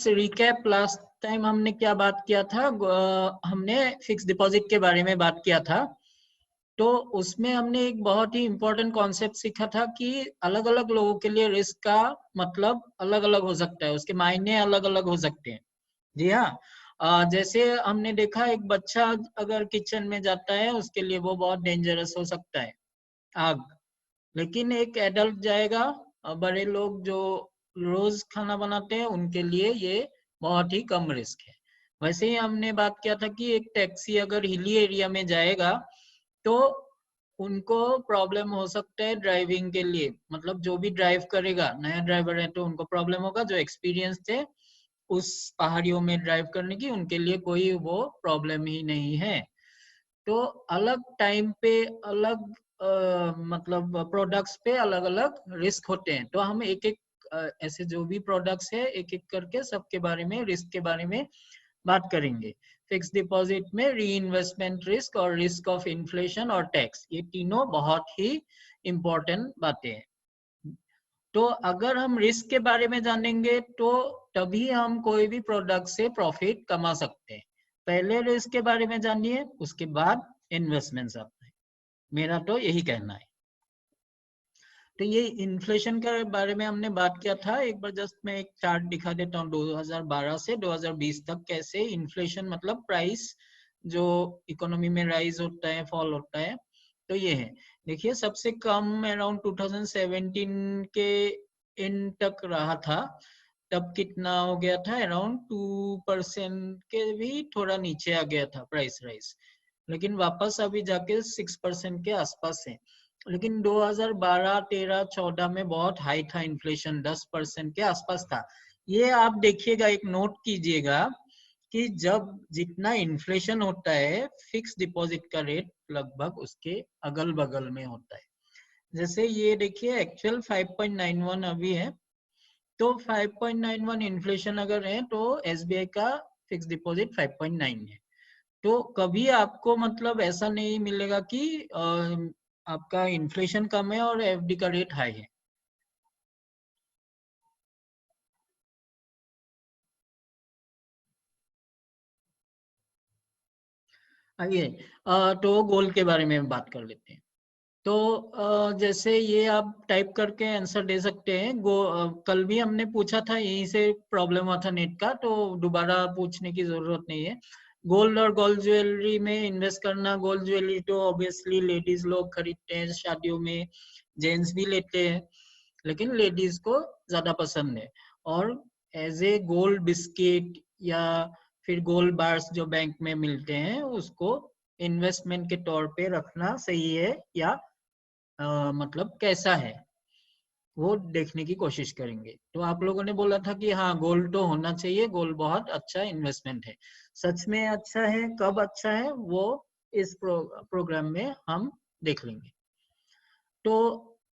Let's recap. Last time हमने क्या बात किया था, हमने फिक्स डिपॉजिट के बारे में बात किया था। तो उसमें हमने एक बहुत ही इम्पोर्टेंट कॉन्सेप्ट सीखा था कि अलग अलग लोगों के लिए रिस्क का मतलब अलग अलग हो सकता है, उसके मायने अलग अलग हो सकते हैं। जी हाँ, जैसे हमने देखा एक बच्चा अगर किचन में जाता है उसके लिए वो बहुत डेंजरस हो सकता है, आग। लेकिन एक एडल्ट जाएगा, बड़े लोग जो रोज खाना बनाते हैं उनके लिए ये बहुत ही कम रिस्क है। वैसे ही हमने बात किया था कि एक टैक्सी अगर हिली एरिया में जाएगा तो उनको प्रॉब्लम हो सकता है ड्राइविंग के लिए, मतलब जो भी ड्राइव करेगा, नया ड्राइवर है तो उनको प्रॉब्लम होगा। जो एक्सपीरियंस थे उस पहाड़ियों में ड्राइव करने की, उनके लिए कोई वो प्रॉब्लम ही नहीं है। तो अलग टाइम पे अलग मतलब प्रोडक्ट्स पे अलग अलग रिस्क होते हैं। तो हम एक एक ऐसे जो भी प्रोडक्ट्स है एक एक करके सबके बारे में, रिस्क के बारे में बात करेंगे। फिक्स डिपॉजिट में री इन्वेस्टमेंट रिस्क और रिस्क ऑफ इन्फ्लेशन और टैक्स, ये तीनों बहुत ही इम्पोर्टेंट बातें हैं। तो अगर हम रिस्क के बारे में जानेंगे तो तभी हम कोई भी प्रोडक्ट से प्रॉफिट कमा सकते हैं। पहले रिस्क के बारे में जानिए, उसके बाद इन्वेस्टमेंट्स आता है, मेरा तो यही कहना है। तो ये इन्फ्लेशन के बारे में हमने बात किया था। एक बार जस्ट मैं एक चार्ट दिखा देता हूँ 2012 से 2020 तक कैसे इन्फ्लेशन मतलब प्राइस जो इकोनॉमी में राइज होता है, फॉल होता है। तो ये है, देखिए सबसे कम अराउंड 2017 के एंड तक रहा था। तब कितना हो गया था, अराउंड 2% के भी थोड़ा नीचे आ गया था प्राइस राइज। लेकिन वापस अभी जाके 6% के आसपास है। लेकिन 2012, 13, 14 में बहुत हाई था इन्फ्लेशन, 10% के आसपास था। ये आप देखिएगा, एक नोट कीजिएगा कि जब जितना इन्फ्लेशन होता है फिक्स डिपॉजिट का रेट लगभग उसके अगल बगल में होता है। जैसे ये देखिए एक्चुअल 5.91 अभी है, तो 5.91 इन्फ्लेशन अगर है तो एसबीआई का फिक्स डिपॉजिट 5.9 है। तो कभी आपको मतलब ऐसा नहीं मिलेगा कि आपका इन्फ्लेशन कम है और एफडी का रेट हाई है। आइए तो गोल्ड के बारे में बात कर लेते हैं। तो जैसे ये आप टाइप करके आंसर दे सकते हैं। कल भी हमने पूछा था, यहीं से प्रॉब्लम हुआ था नेट का, तो दोबारा पूछने की जरूरत नहीं है। गोल्ड और गोल्ड ज्वेलरी में इन्वेस्ट करना। गोल्ड ज्वेलरी तो ऑब्वियसली लेडीज लोग खरीदते हैं शादियों में, जेंट्स भी लेते हैं, लेकिन लेडीज को ज्यादा पसंद है। और एज ए गोल्ड बिस्किट या फिर गोल्ड बार्स जो बैंक में मिलते हैं उसको इन्वेस्टमेंट के तौर पे रखना सही है या मतलब कैसा है वो देखने की कोशिश करेंगे। तो आप लोगों ने बोला था कि हाँ गोल्ड तो होना चाहिए, गोल्ड बहुत अच्छा इन्वेस्टमेंट है। सच में अच्छा है, कब अच्छा है वो इस प्रोग्राम में हम देख लेंगे। तो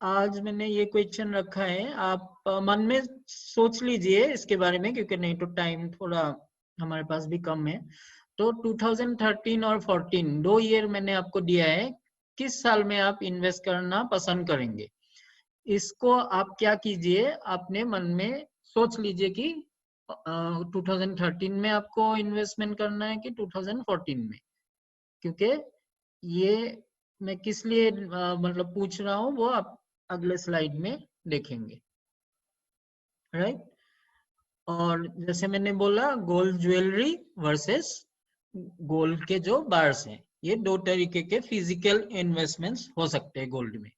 आज मैंने ये क्वेश्चन रखा है, आप मन में सोच लीजिए इसके बारे में, क्योंकि नहीं तो टाइम थोड़ा हमारे पास भी कम है। तो 2013 और 14 दो ईयर मैंने आपको दिया है, किस साल में आप इन्वेस्ट करना पसंद करेंगे। इसको आप क्या कीजिए, अपने मन में सोच लीजिए कि 2013 में आपको इन्वेस्टमेंट करना है कि 2014 में। क्योंकि ये मैं किस लिए मतलब पूछ रहा हूँ वो आप अगले स्लाइड में देखेंगे, राइट। और जैसे मैंने बोला गोल्ड ज्वेलरी वर्सेस गोल्ड के जो बार्स हैं, ये दो तरीके के फिजिकल इन्वेस्टमेंट्स हो सकते हैं गोल्ड में।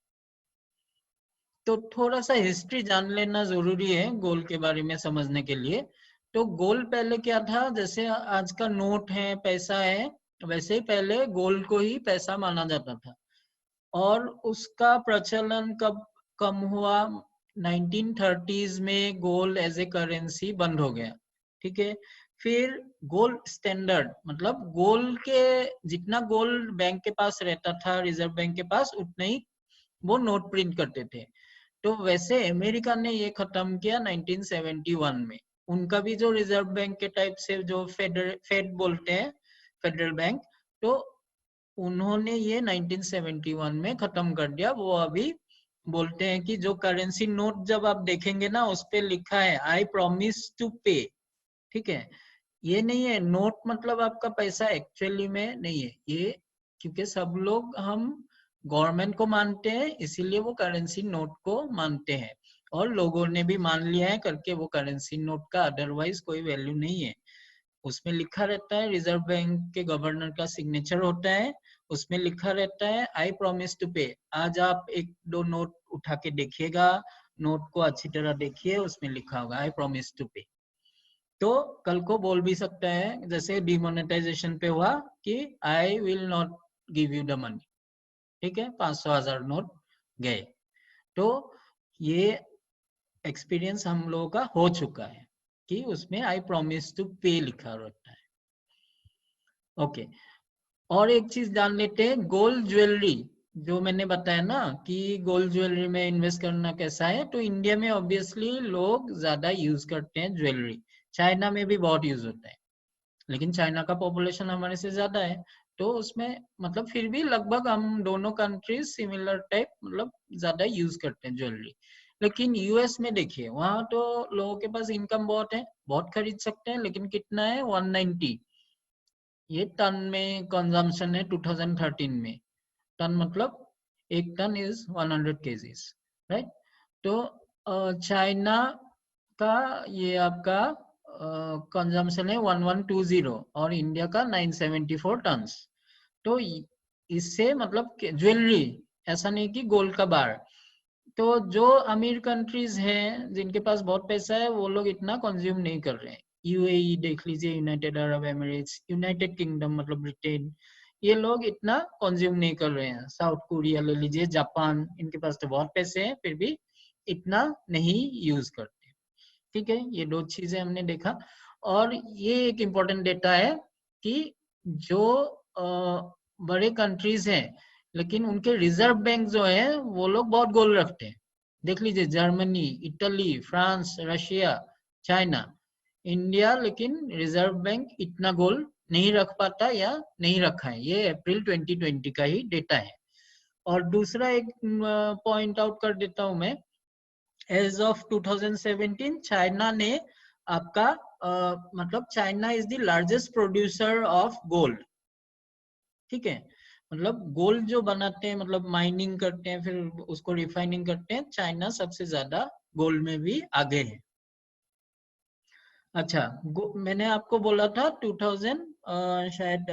तो थोड़ा सा हिस्ट्री जान लेना जरूरी है गोल्ड के बारे में समझने के लिए। तो गोल्ड पहले क्या था, जैसे आज का नोट है, पैसा है, वैसे ही पहले गोल्ड को ही पैसा माना जाता था। और उसका प्रचलन कब कम हुआ, 1930s में गोल्ड एज ए करेंसी बंद हो गया, ठीक है। फिर गोल्ड स्टैंडर्ड मतलब गोल्ड के जितना गोल्ड बैंक के पास रहता था, रिजर्व बैंक के पास, उतना ही वो नोट प्रिंट करते थे। तो वैसे अमेरिका ने ये खत्म किया 1971 में। उनका भी जो रिजर्व बैंक के टाइप से जो फेड बोलते हैं, फेडरल बैंक, तो उन्होंने ये 1971 में खत्म कर दिया। वो अभी बोलते हैं कि जो करेंसी नोट जब आप देखेंगे ना उस पे लिखा है आई प्रॉमिस टू पे, ठीक है, ये नहीं है नोट मतलब आपका पैसा एक्चुअली में नहीं है ये, क्योंकि सब लोग हम गवर्नमेंट को मानते हैं इसीलिए वो करेंसी नोट को मानते हैं, और लोगों ने भी मान लिया है करके वो करेंसी नोट का अदरवाइज कोई वैल्यू नहीं है। उसमें लिखा रहता है, रिजर्व बैंक के गवर्नर का सिग्नेचर होता है, उसमें लिखा रहता है आई प्रॉमिस टू पे। आज आप एक दो नोट उठा के देखिएगा, नोट को अच्छी तरह देखिए, उसमें लिखा होगा आई प्रॉमिस टू पे। तो कल को बोल भी सकता है जैसे डिमोनेटाइजेशन पे हुआ कि I will not give you the money, ठीक है, 500,000 नोट गए। तो ये एक्सपीरियंस हम लोगों का हो चुका है कि उसमें आई प्रॉमिस टू पे लिखा रहता है। ओके, और एक चीज जान लेते हैं, गोल्ड ज्वेलरी जो मैंने बताया ना कि गोल्ड ज्वेलरी में इन्वेस्ट करना कैसा है, तो इंडिया में ऑब्वियसली लोग ज्यादा यूज करते हैं ज्वेलरी, चाइना में भी बहुत यूज होता है, लेकिन चाइना का पॉपुलेशन हमारे से ज्यादा है, तो उसमें मतलब फिर भी लगभग हम दोनों कंट्रीज सिमिलर टाइप मतलब ज्यादा यूज करते हैं ज्वेलरी। लेकिन यूएस में देखिए, वहां तो लोगों के पास इनकम बहुत है, बहुत खरीद सकते हैं, लेकिन कितना है 190, ये टन में कंजम्पशन है 2013 में। टन मतलब एक टन इज 100 केजीज, राइट। तो चाइना का ये आपका कंजम्पशन है 1120 और इंडिया का 974 टन्स। तो इससे मतलब ज्वेलरी, ऐसा नहीं कि गोल्ड का बार, तो जो अमीर कंट्रीज हैं जिनके पास बहुत पैसा है वो लोग इतना कंज्यूम नहीं कर रहे हैं। यूएई देख लीजिए, United Arab Emirates, United kingdom मतलब ब्रिटेन, ये लोग इतना कंज्यूम नहीं कर रहे हैं। साउथ कोरिया ले लीजिए, जापान, इनके पास तो बहुत पैसे हैं फिर भी इतना नहीं यूज करते। ठीक है, ये दो चीजें हमने देखा। और ये एक इम्पोर्टेंट डेटा है कि जो बड़े कंट्रीज हैं लेकिन उनके रिजर्व बैंक जो है वो लोग बहुत गोल्ड रखते हैं। देख लीजिए, Germany, Italy, France, Russia, China, India लेकिन रिजर्व बैंक इतना गोल्ड नहीं रख पाता या नहीं रखा है। ये अप्रैल 2020 का ही डेटा है। और दूसरा एक पॉइंट आउट कर देता हूं मैं, एज ऑफ 2017 चाइना ने आपका मतलब China is the largest producer of gold. ठीक है, मतलब गोल्ड जो बनाते हैं, मतलब माइनिंग करते हैं फिर उसको रिफाइनिंग करते हैं, चाइना सबसे ज्यादा गोल्ड में भी आगे है। अच्छा, मैंने आपको बोला था 2000 शायद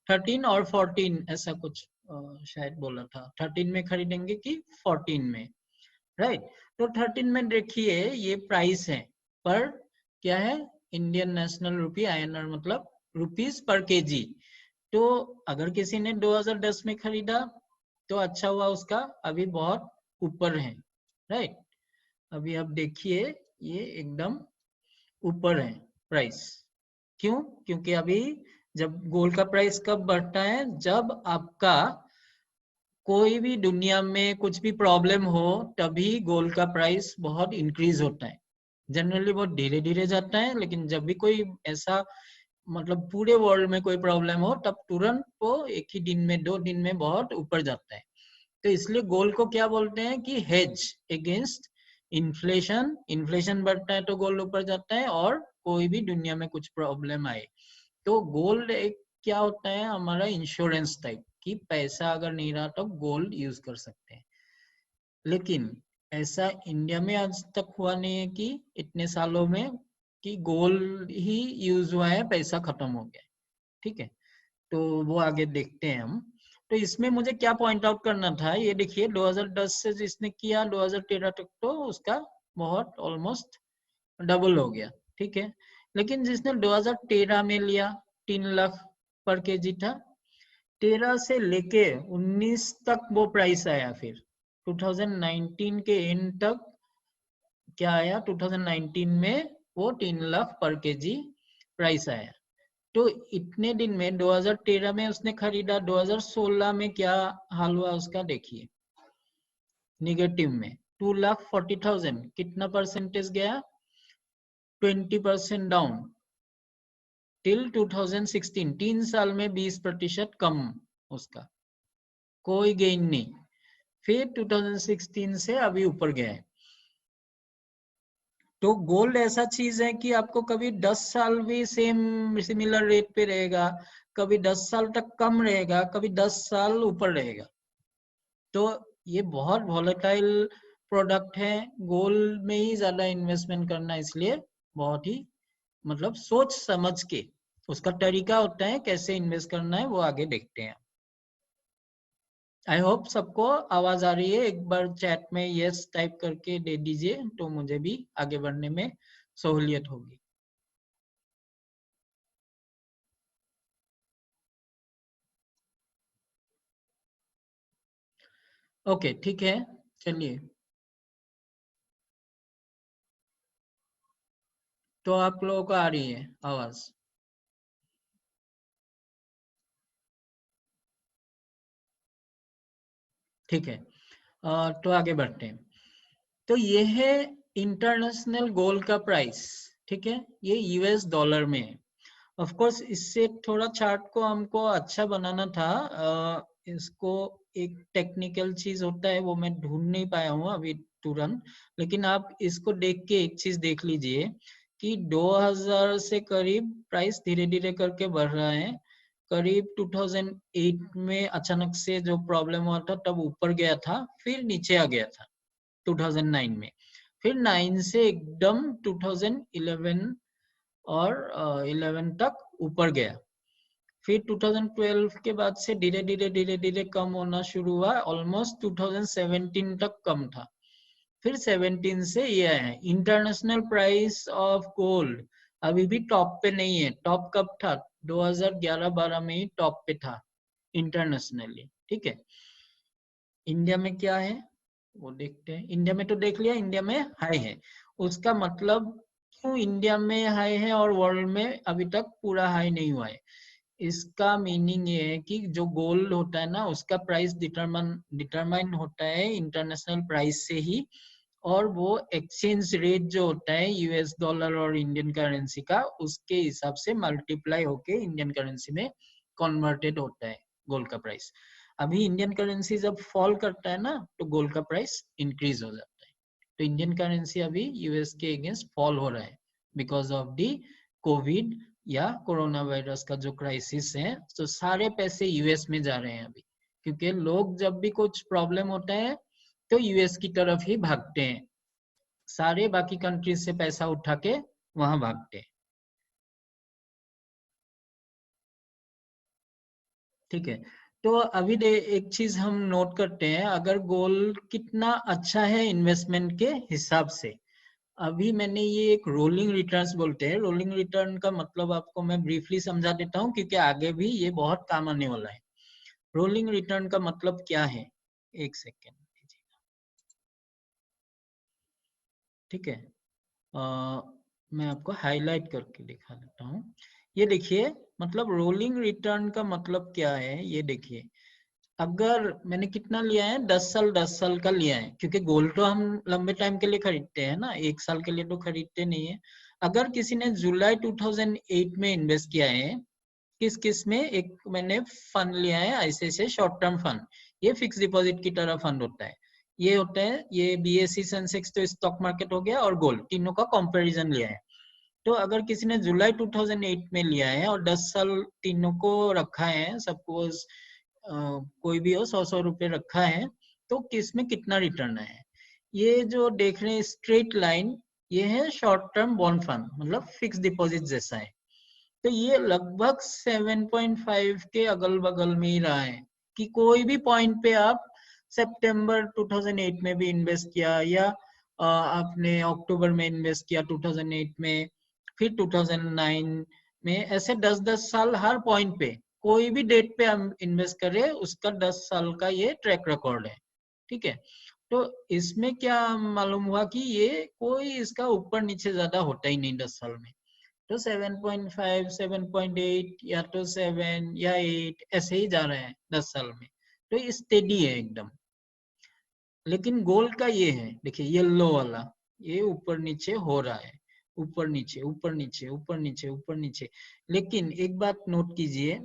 13 और 14 ऐसा कुछ शायद बोला था, 13 में खरीदेंगे कि 14 में, राइट। तो 13 में देखिए ये प्राइस है पर क्या है, इंडियन नेशनल रुपी, आईएनआर मतलब रुपीस पर केजी। तो अगर किसी ने 2010 में खरीदा तो अच्छा हुआ उसका, अभी बहुत ऊपर है, राइट। अभी आप देखिए ये एकदम ऊपर है प्राइस। क्यों? क्योंकि अभी जब गोल्ड का प्राइस कब बढ़ता है, जब आपका कोई भी दुनिया में कुछ भी प्रॉब्लम हो तभी गोल्ड का प्राइस बहुत इंक्रीज होता है। जनरली बहुत धीरे धीरे जाता है, लेकिन जब भी कोई ऐसा मतलब पूरे वर्ल्ड में कोई प्रॉब्लम हो तब तुरंत वो एक ही दिन में, 2 दिन में बहुत ऊपर जाता है। तो इसलिए गोल्ड को क्या बोलते हैं कि हेज अगेंस्ट इन्फ्लेशन। इन्फ्लेशन बढ़ता है तो गोल्ड ऊपर जाता है, और कोई भी दुनिया में कुछ प्रॉब्लम आए तो गोल्ड एक क्या होता है हमारा इंश्योरेंस टाइप, कि पैसा अगर नहीं रहा तो गोल्ड यूज कर सकते हैं। लेकिन ऐसा इंडिया में आज तक हुआ नहीं है कि इतने सालों में कि गोल्ड ही यूज हुआ है, पैसा खत्म हो गया। ठीक है, तो वो आगे देखते हैं हम। तो इसमें मुझे क्या पॉइंट आउट करना था, ये देखिए 2010 से जिसने किया 2013 तक तो उसका बहुत ऑलमोस्ट डबल हो गया। ठीक है, लेकिन जिसने 2013 में लिया 3 लाख पर केजी था, 13 से लेके 19 तक वो प्राइस आया, फिर 2019 के एंड तक क्या आया, 2019 में वो 3 लाख पर केजी प्राइस आया। तो इतने दिन में 2013 में उसने खरीदा, 2016 में क्या हाल हुआ उसका देखिए, निगेटिव में 2,40,000, कितना परसेंटेज गया, 20% डाउन टिल 2016, 3 साल में 20% कम उसका, कोई गेन नहीं। फिर 2016 से अभी ऊपर गया है। तो गोल्ड ऐसा चीज है कि आपको कभी 10 साल भी सेम सिमिलर रेट पे रहेगा, कभी 10 साल तक कम रहेगा, कभी 10 साल ऊपर रहेगा। तो ये बहुत वॉलेटाइल प्रोडक्ट है, गोल्ड में ही ज्यादा इन्वेस्टमेंट करना इसलिए बहुत ही मतलब सोच समझ के, उसका तरीका होता है कैसे इन्वेस्ट करना है वो आगे देखते हैं। आई होप सबको आवाज आ रही है, एक बार चैट में यस टाइप करके दे दीजिए तो मुझे भी आगे बढ़ने में सहूलियत होगी। ओके ठीक है, चलिए। तो आप लोगों को आ रही है आवाज? ठीक है, तो आगे बढ़ते हैं। तो ये है इंटरनेशनल गोल्ड का प्राइस, ठीक है, ये यूएस डॉलर में है। ऑफ कोर्स इससे थोड़ा चार्ट को हमको अच्छा बनाना था, इसको एक टेक्निकल चीज होता है वो मैं ढूंढ नहीं पाया हूँ अभी तुरंत, लेकिन आप इसको देख के एक चीज देख लीजिए कि 2000 से करीब प्राइस धीरे धीरे करके बढ़ रहा है। करीब 2008 में अचानक से जो प्रॉब्लम हुआ था तब ऊपर गया था, फिर नीचे आ गया था 2009 में, फिर 9 से एकदम 2011 और 11 तक ऊपर गया। फिर 2012 के बाद से धीरे धीरे धीरे धीरे कम होना शुरू हुआ, ऑलमोस्ट 2017 तक कम था। फिर 17 से ये है इंटरनेशनल प्राइस ऑफ गोल्ड अभी भी टॉप पे नहीं है। टॉप कब था? 2011-12 में ही टॉप पे था इंटरनेशनली, ठीक है। इंडिया में क्या है वो देखते हैं। इंडिया में तो देख लिया, इंडिया में हाई है। उसका मतलब क्यों इंडिया में हाई है और वर्ल्ड में अभी तक पूरा हाई नहीं हुआ है? इसका मीनिंग ये है कि जो गोल्ड होता है ना उसका प्राइस डिटरमाइन होता है इंटरनेशनल प्राइस से ही, और वो एक्सचेंज रेट जो होता है यूएस डॉलर और इंडियन करेंसी का, उसके हिसाब से मल्टीप्लाई होके इंडियन करेंसी में कन्वर्टेड होता है गोल्ड का प्राइस। अभी इंडियन करेंसी जब फॉल करता है ना तो गोल्ड का प्राइस इंक्रीज हो जाता है। तो इंडियन करेंसी अभी यूएस के अगेंस्ट फॉल हो रहा है बिकॉज ऑफ दी कोविड या कोरोना वायरस का जो क्राइसिस है। तो सारे पैसे यूएस में जा रहे हैं अभी, क्योंकि लोग जब भी कुछ प्रॉब्लम होता है तो यूएस की तरफ ही भागते हैं, सारे बाकी कंट्रीज से पैसा उठा के वहां भागते हैं, ठीक है। तो अभी एक चीज हम नोट करते हैं, अगर गोल्ड कितना अच्छा है इन्वेस्टमेंट के हिसाब से। अभी मैंने ये एक रोलिंग रिटर्न्स बोलते हैं, रोलिंग रिटर्न का मतलब आपको मैं ब्रीफली समझा देता हूँ क्योंकि आगे भी ये बहुत काम आने वाला है। रोलिंग रिटर्न का मतलब क्या है, एक सेकेंड, ठीक है। मैं आपको हाईलाइट करके दिखा देता हूँ। ये देखिए, मतलब रोलिंग रिटर्न का मतलब क्या है ये देखिए। अगर मैंने कितना लिया है, 10 साल 10 साल का लिया है, क्योंकि गोल्ड तो हम लंबे टाइम के लिए खरीदते हैं ना, एक साल के लिए तो खरीदते नहीं है। अगर किसी ने जुलाई 2008 में इन्वेस्ट किया है, किस किस में, एक मैंने फंड लिया है आईसीआईसीआई शॉर्ट टर्म फंड, ये फिक्स डिपॉजिट की तरह फंड होता है। ये होता है, ये बीएसई सेंसेक्स तो स्टॉक मार्केट हो गया और गोल्ड, तीनों का कंपैरिजन लिया है। तो अगर किसी ने जुलाई 2008 में लिया है और 10 साल तीनों को रखा है, सपोज कोई भी हो 100 रुपए रखा है, तो किस में कितना रिटर्न है, ये जो देख रहे हैं स्ट्रेट लाइन, ये है शॉर्ट टर्म बॉन्ड फंड, मतलब फिक्स डिपॉजिट जैसा है। तो ये लगभग 7.5 के अगल बगल में ही रहा है, कि कोई भी पॉइंट पे आप सितंबर 2008 में भी इन्वेस्ट किया, या आपने अक्टूबर में इन्वेस्ट किया 2008 में, फिर 2009 में, ऐसे 10-10 साल हर पॉइंट पे कोई भी डेट पे हम इन्वेस्ट करें, उसका 10 साल का ये ट्रैक रिकॉर्ड है, ठीक है। तो इसमें क्या मालूम हुआ कि ये कोई इसका ऊपर नीचे ज्यादा होता ही नहीं 10 साल में। तो 7.5 7.8 या तो 7 या 8 ऐसे ही जा रहे हैं 10 साल में। तो ये स्टेडी है एकदम। लेकिन गोल्ड का ये है, देखिए येलो वाला, ये ऊपर नीचे हो रहा है, ऊपर नीचे ऊपर नीचे ऊपर नीचे ऊपर नीचे। लेकिन एक बात नोट कीजिए,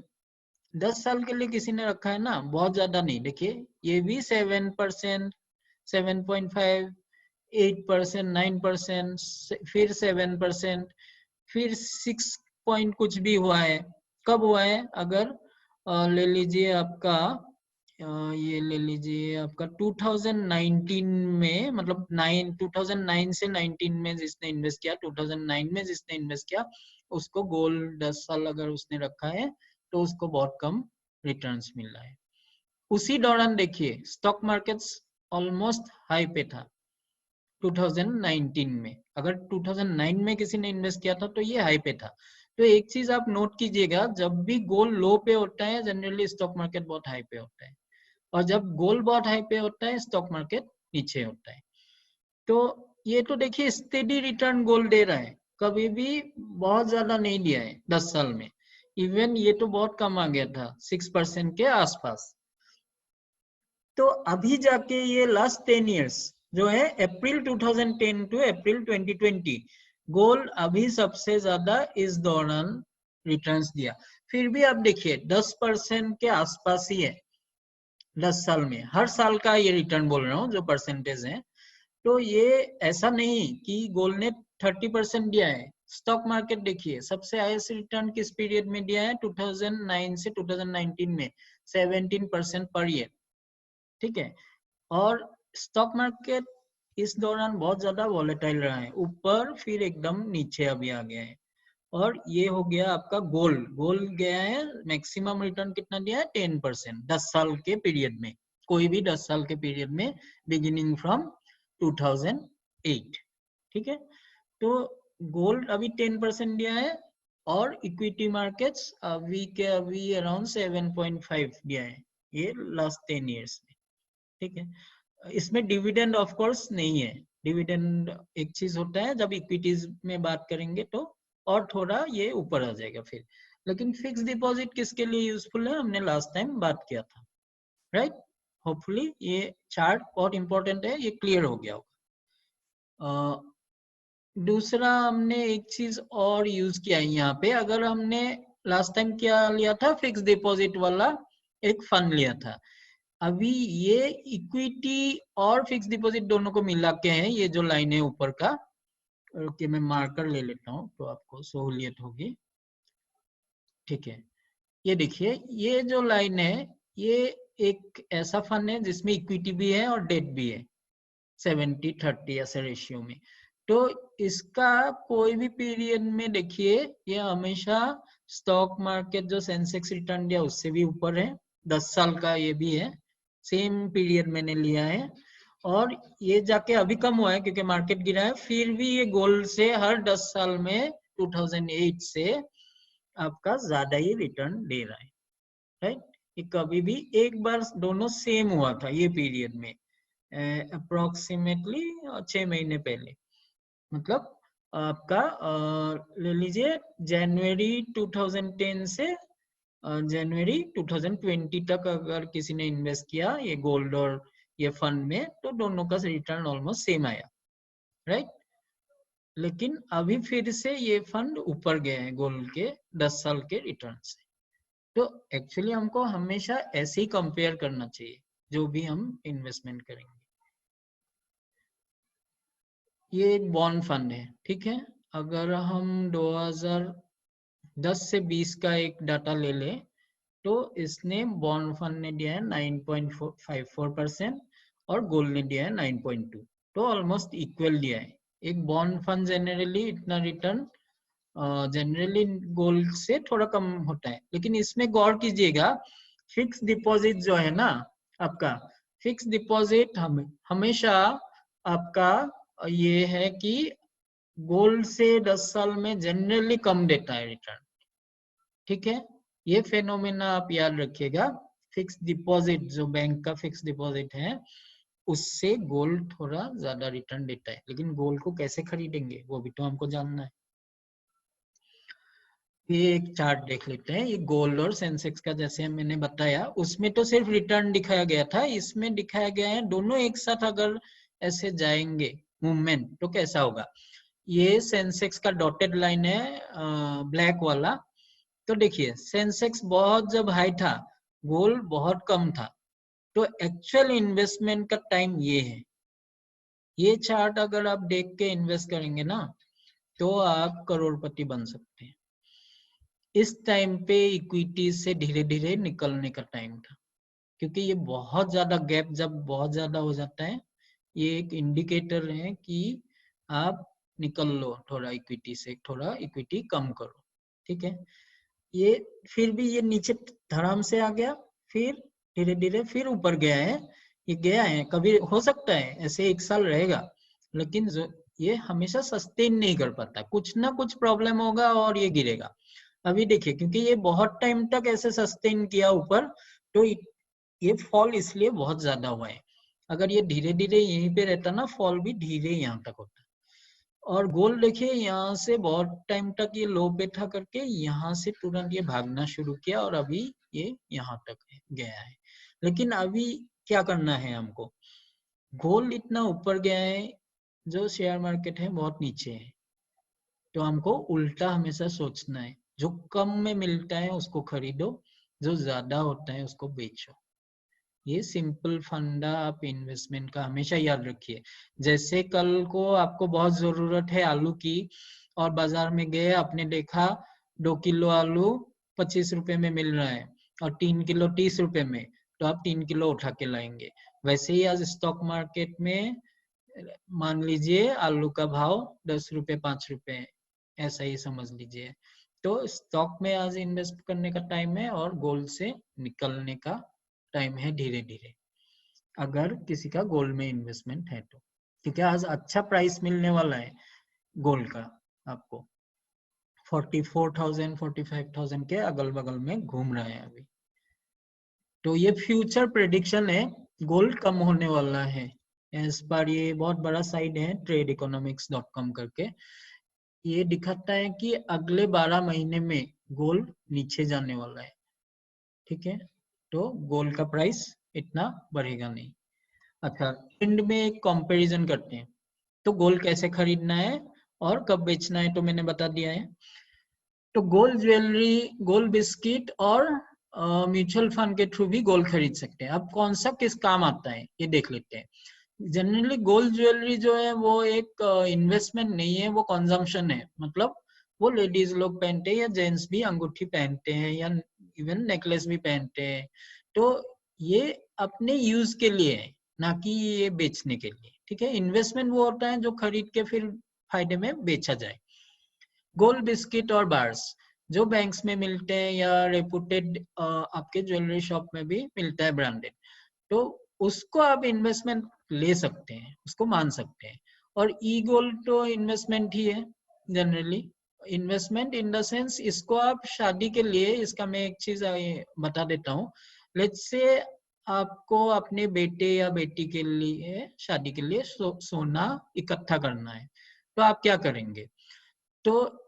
10 साल के लिए किसी ने रखा है ना, बहुत ज्यादा नहीं, देखिए ये भी 7%, 7.5, 8%, 9%, फिर 7%, फिर 6 पॉइंट कुछ भी हुआ है। कब हुआ है? अगर ले लीजिए आपका ये ले लीजिए आपका 2019 में, मतलब 2009 से 19 में जिसने इन्वेस्ट किया, 2009 में जिसने इन्वेस्ट किया, उसको गोल्ड 10 साल अगर उसने रखा है तो उसको बहुत कम रिटर्न्स मिल रहा है। उसी दौरान देखिए स्टॉक मार्केट्स ऑलमोस्ट हाई पे था 2019 में। अगर 2009 में किसी ने इन्वेस्ट किया था तो ये हाई पे था। तो एक चीज आप नोट कीजिएगा, जब भी गोल्ड लो पे होता है जनरली स्टॉक मार्केट बहुत हाई पे होता है, और जब गोल्ड बहुत हाई पे होता है स्टॉक मार्केट नीचे होता है। तो ये तो देखिए स्टेडी रिटर्न गोल्ड दे रहा है, कभी भी बहुत ज्यादा नहीं दिया है 10 साल में। इवन ये तो बहुत कम आ गया था 6% के आसपास। तो अभी जाके ये लास्ट 10 इयर्स जो है अप्रैल 2010 टू अप्रैल 2020, गोल्ड अभी सबसे ज्यादा इस दौरान रिटर्न्स दिया। फिर भी आप देखिए 10% के आसपास ही है 10 साल में। हर साल का ये रिटर्न बोल रहा हूँ जो परसेंटेज है। तो ये ऐसा नहीं कि गोल्ड ने 30% दिया है। स्टॉक मार्केट देखिए सबसे हाईएस्ट रिटर्न किस पीरियड में दिया है? 2009 से 2019 में 17% पर ईयर। ठीक है। और स्टॉक मार्केट इस दौरान बहुत ज्यादा वॉलेटाइल रहा है, ऊपर फिर एकदम नीचे अभी आ गया है। और ये हो गया आपका गोल्ड। गोल्ड गया है मैक्सिमम रिटर्न कितना दिया है? 10% 10 साल के पीरियड में, कोई भी 10 साल के पीरियड में, बिगिनिंग फ्रॉम 2008। ठीक है। तो गोल्ड अभी 10% दिया है, और इक्विटी मार्केट्स अभी के अभी अराउंड 7.5 दिया है ये लास्ट 10 ईयर्स में। ठीक है। इसमें डिविडेंड ऑफ कोर्स नहीं है। डिविडेंड एक चीज होता है, जब इक्विटीज में बात करेंगे तो और थोड़ा ये ऊपर आ जाएगा फिर। लेकिन फिक्स डिपॉजिट किसके लिए यूजफुल है हमने लास्ट टाइम बात किया था, राइट। होपफुली ये चार्ट बहुत इंपॉर्टेंट है, ये क्लियर हो गया होगा। दूसरा हमने एक चीज और यूज किया है यहाँ पे। अगर हमने लास्ट टाइम क्या लिया था? फिक्स डिपॉजिट वाला एक फंड लिया था। अभी ये इक्विटी और फिक्स डिपॉजिट दोनों को मिला के हैं ये जो लाइन है ऊपर का। ओके, मैं मार्कर ले लेता हूँ तो आपको सहूलियत होगी। ठीक है। ये देखिए ये जो लाइन है ये एक ऐसा फंड है जिसमें इक्विटी भी है और डेट भी है 70-30 ऐसे रेशियो में। तो इसका कोई भी पीरियड में देखिए ये हमेशा स्टॉक मार्केट जो सेंसेक्स रिटर्न दिया उससे भी ऊपर है। 10 साल का ये भी है, सेम पीरियड मैंने लिया है। और ये जाके अभी कम हुआ है क्योंकि मार्केट गिरा है, फिर भी ये गोल्ड से हर 10 साल में 2008 से आपका ज्यादा ही रिटर्न दे रहा है, राइट। ये कभी भी एक बार दोनों सेम हुआ था ये पीरियड में, अप्रोक्सीमेटली 6 महीने पहले। मतलब आपका ले लीजिए जनवरी 2010 से जनवरी 2020 तक अगर किसी ने इन्वेस्ट किया ये गोल्ड और ये फंड में, तो दोनों का रिटर्न ऑलमोस्ट सेम आया, राइट। लेकिन अभी फिर से ये फंड ऊपर गए हैं गोल्ड के 10 साल के रिटर्न से। तो एक्चुअली हमको हमेशा ऐसे ही कंपेयर करना चाहिए जो भी हम इन्वेस्टमेंट करेंगे। ये एक बॉन्ड फंड है, ठीक है। अगर हम 2010 से 20 का एक डाटा ले लें तो इसने बॉन्ड फंड ने दिया है 9.54% और गोल्ड ने दिया है 9.2, तो ऑलमोस्ट इक्वल दिया है। एक बॉन्ड फंड जनरली इतना रिटर्न जनरली गोल्ड से थोड़ा कम होता है। लेकिन इसमें गौर कीजिएगा, फिक्स डिपॉजिट जो है ना आपका, फिक्स डिपॉजिट हमेशा आपका ये है कि गोल्ड से 10 साल में जनरली कम देता है रिटर्न। ठीक है। ये फेनोमेना आप याद रखिएगा। फिक्स डिपॉजिट जो बैंक का फिक्स डिपॉजिट है उससे गोल्ड थोड़ा ज्यादा रिटर्न देता है। लेकिन गोल्ड को कैसे खरीदेंगे वो भी तो हमको जानना है। ये एक चार्ट देख लेते हैं। ये गोल्ड और सेंसेक्स का जैसे मैंने बताया, उसमें तो सिर्फ रिटर्न दिखाया गया था, इसमें दिखाया गया है दोनों एक साथ अगर ऐसे जाएंगे मूवमेंट तो कैसा होगा। ये सेंसेक्स का डॉटेड लाइन है ब्लैक वाला। तो देखिए सेंसेक्स बहुत जब हाई था गोल्ड बहुत कम था। तो एक्चुअल इन्वेस्टमेंट का टाइम ये है, ये चार्ट अगर आप देख के इन्वेस्ट करेंगे ना तो आप करोड़पति बन सकते हैं। इस टाइम पे इक्विटी से धीरे धीरे निकलने का टाइम था, क्योंकि ये बहुत ज्यादा गैप जब बहुत ज्यादा हो जाता है, ये एक इंडिकेटर है कि आप निकल लो थोड़ा इक्विटी से, थोड़ा इक्विटी कम करो। ठीक है, ये फिर भी ये नीचे धड़ाम से आ गया, फिर धीरे धीरे फिर ऊपर गया है। ये गया है, कभी हो सकता है ऐसे 1 साल रहेगा, लेकिन ये हमेशा सस्टेन नहीं कर पाता, कुछ ना कुछ प्रॉब्लम होगा और ये गिरेगा। अभी देखिए, क्योंकि ये बहुत टाइम तक ऐसे सस्टेन किया ऊपर, तो ये फॉल इसलिए बहुत ज्यादा हुआ है। अगर ये धीरे धीरे यहीं पे रहता ना, फॉल भी धीरे यहाँ तक होता। और गोल्ड देखिए, यहाँ से बहुत टाइम तक ये लो पे था करके यहाँ से तुरंत ये भागना शुरू किया और अभी ये यहाँ तक गया है। लेकिन अभी क्या करना है हमको, गोल्ड इतना ऊपर गया है, जो शेयर मार्केट है बहुत नीचे है, तो हमको उल्टा हमेशा सोचना है। जो कम में मिलता है उसको खरीदो, जो ज्यादा होता है उसको बेचो। ये सिंपल फंडा आप इन्वेस्टमेंट का हमेशा याद रखिए। जैसे कल को आपको बहुत जरूरत है आलू की, और बाजार में गए, आपने देखा 2 किलो आलू 25 रुपए में मिल रहा है और 3 किलो 30 रुपए में, तो आप 3 किलो उठा के लाएंगे। वैसे ही आज स्टॉक मार्केट में मान लीजिए आलू का भाव 10 रुपए 5 रुपए, ऐसा ही समझ लीजिए। तो स्टॉक में आज इन्वेस्ट करने का टाइम है और गोल्ड से निकलने का टाइम है धीरे धीरे, अगर किसी का गोल्ड में इन्वेस्टमेंट है तो। क्योंकि आज अच्छा प्राइस मिलने वाला है गोल्ड का आपको, 44,000 45,000 के अगल बगल में घूम रहा है अभी। तो ये फ्यूचर प्रेडिक्शन है, गोल्ड कम होने वाला है। इस पर ये बहुत बड़ा साइट है tradeeconomics.com करके, ये दिखाता है कि अगले 12 महीने में गोल्ड नीचे जाने वाला है। ठीक है, तो गोल्ड का प्राइस इतना बढ़ेगा नहीं। अच्छा, ट्रेंड में एक कंपैरिजन करते हैं, तो गोल्ड कैसे खरीदना है और कब बेचना है तो मैंने बता दिया है। तो गोल्ड ज्वेलरी, गोल्ड बिस्किट और म्यूचुअल फंड के थ्रू भी गोल्ड खरीद सकते हैं। अब कौन सा किस काम आता है ये देख लेते हैं। जनरली गोल्ड ज्वेलरी जो है वो एक इन्वेस्टमेंट नहीं है, वो कंजम्पशन है। मतलब वो लेडीज लोग पहनते हैं या जेंट्स भी अंगूठी पहनते हैं या इवन नेकलेस भी पहनते हैं। तो ये अपने यूज के लिए है, ना कि ये बेचने के लिए। ठीक है, इन्वेस्टमेंट वो होता है जो खरीद के फिर फायदे में बेचा जाए। गोल्ड बिस्किट और बार्स जो बैंक्स में मिलते हैं या रेपुटेड आपके ज्वेलरी शॉप में भी मिलता है ब्रांडेड, तो उसको आप इन्वेस्टमेंट ले सकते हैं, उसको मान सकते हैं। और ई गोल्ड तो इन्वेस्टमेंट ही है generally. Investment in the sense, इसको आप शादी के लिए, इसका मैं एक चीज बता देता हूँ। लेट्स से आपको अपने बेटे या बेटी के लिए शादी के लिए सोना इकट्ठा करना है, तो आप क्या करेंगे। तो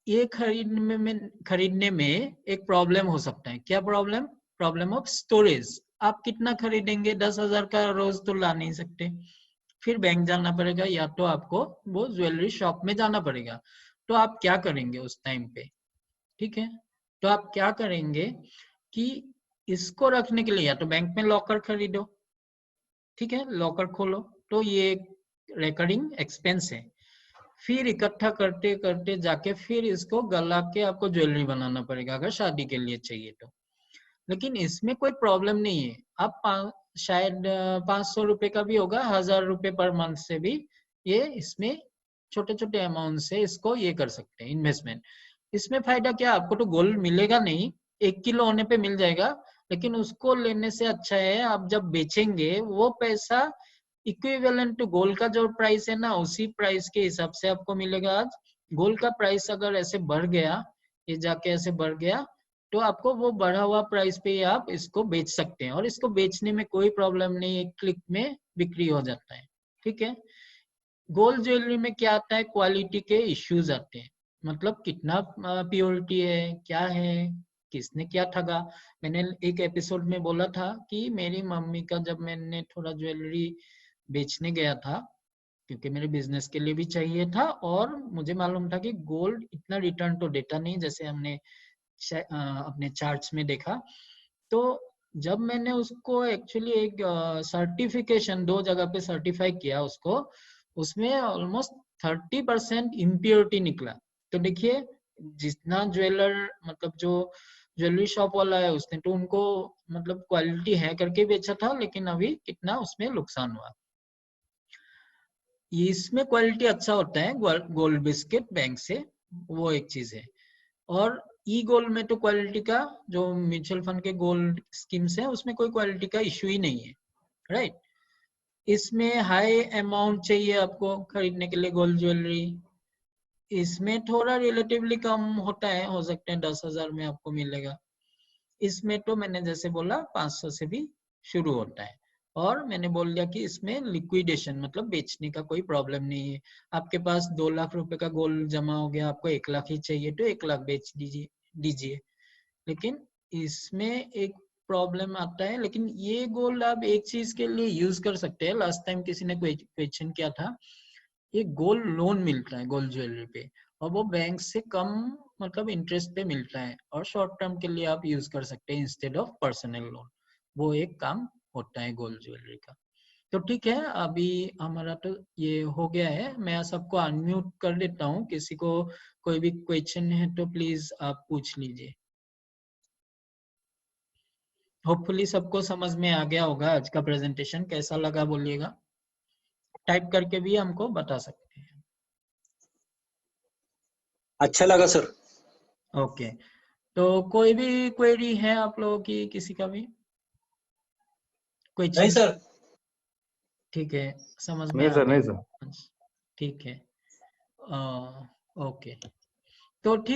ये खरीदने में एक प्रॉब्लम हो सकता है। क्या प्रॉब्लम? Problem of storage. आप कितना खरीदेंगे? 10,000 का रोज तो ला नहीं सकते, फिर बैंक जाना पड़ेगा या तो आपको वो ज्वेलरी शॉप में जाना पड़ेगा। तो आप क्या करेंगे उस टाइम पे? ठीक है, तो आप क्या करेंगे कि इसको रखने के लिए या तो बैंक में लॉकर खरीदो। ठीक है, लॉकर खोलो, तो ये रिकरिंग एक्सपेंस है। फिर इकट्ठा करते करते जाके फिर इसको गला के आपको ज्वेलरी बनाना पड़ेगा अगर शादी के लिए चाहिए तो। लेकिन इसमें कोई प्रॉब्लम नहीं है। आप शायद 500 रुपए का भी होगा, 1,000 रुपए पर मंथ से भी ये इसमें छोटे छोटे अमाउंट से इसको ये कर सकते हैं इन्वेस्टमेंट। इसमें फायदा क्या, आपको तो गोल्ड मिलेगा नहीं, 1 किलो होने पे मिल जाएगा, लेकिन उसको लेने से अच्छा है आप जब बेचेंगे वो पैसा इक्विवेलेंट टू गोल्ड का जो प्राइस है ना, उसी प्राइस के हिसाब से आपको मिलेगा। आज गोल्ड का प्राइस अगर ऐसे बढ़ गया, ये जाके ऐसे बढ़ गया, तो आपको वो बढ़ा हुआ प्राइस पे आप इसको बेच सकते हैं, और इसको बेचने में कोई प्रॉब्लम नहीं, एक क्लिक में बिक्री हो जाता है। ठीक है, गोल्ड ज्वेलरी में क्या आता है, क्वालिटी के इश्यूज आते हैं। मतलब कितना प्योरिटी है, क्या है, किसने क्या ठगा। मैंने एक एपिसोड में बोला था कि मेरी मम्मी का जब मैंने थोड़ा ज्वेलरी बेचने गया था, क्योंकि मेरे बिजनेस के लिए भी चाहिए था, और मुझे मालूम था कि गोल्ड इतना रिटर्न तो देता नहीं जैसे हमने अपने चार्ट्स में देखा। तो जब मैंने उसको एक्चुअली एक सर्टिफिकेशन 2 जगह पे सर्टिफाई किया उसको, उसमें ऑलमोस्ट 30% इम्प्योरिटी निकला। तो देखिए जितना ज्वेलर मतलब जो ज्वेलरी शॉप वाला है उसने तो उनको मतलब क्वालिटी है करके बेचा था, लेकिन अभी कितना उसमें नुकसान हुआ। इसमें क्वालिटी अच्छा होता है गोल्ड बिस्किट बैंक से, वो एक चीज है। और ई गोल्ड में तो क्वालिटी का जो म्यूचुअल फंड के गोल्ड स्कीम्स है उसमें कोई क्वालिटी का इश्यू ही नहीं है, राइट। इसमें हाई अमाउंट चाहिए आपको खरीदने के लिए गोल्ड ज्वेलरी, इसमें थोड़ा रिलेटिवली कम होता है, हो सकते हैं 10,000 में आपको मिलेगा। इसमें तो मैंने जैसे बोला 500 से भी शुरू होता है। और मैंने बोल दिया कि इसमें लिक्विडेशन मतलब बेचने का कोई प्रॉब्लम नहीं है। आपके पास 2 लाख रुपए का गोल्ड जमा हो गया, आपको 1 लाख ही चाहिए तो 1 लाख बेच दीजिए। लेकिन इसमें एक प्रॉब्लम आता है, लेकिन ये गोल्ड आप एक चीज के लिए यूज कर सकते हैं। लास्ट टाइम किसी ने क्वेश्चन किया था, ये गोल्ड लोन मिलता है गोल्ड ज्वेलरी पे, और वो बैंक से कम मतलब इंटरेस्ट पे मिलता है, और शॉर्ट टर्म के लिए आप यूज कर सकते हैं इंस्टेड ऑफ पर्सनल लोन। वो एक काम होता है गोल्ड ज्वेलरी का। तो ठीक है, अभी हमारा तो ये हो गया है। मैं सबको अनम्यूट कर देता हूँ, किसी को कोई भी क्वेश्चन है तो प्लीज आप पूछ लीजिए। होपफुली सबको समझ में आ गया होगा आज का प्रेजेंटेशन, कैसा लगा बोलिएगा, टाइप करके भी हमको बता सकते हैं। अच्छा लगा सर। ओके, तो कोई भी क्वेरी है आप लोगों की, किसी का भी नहीं क्वेश्चन? सर। ठीक है, समझ में नहीं आ सर, गया। नहीं सर। ठीक है, ओके, तो ठीक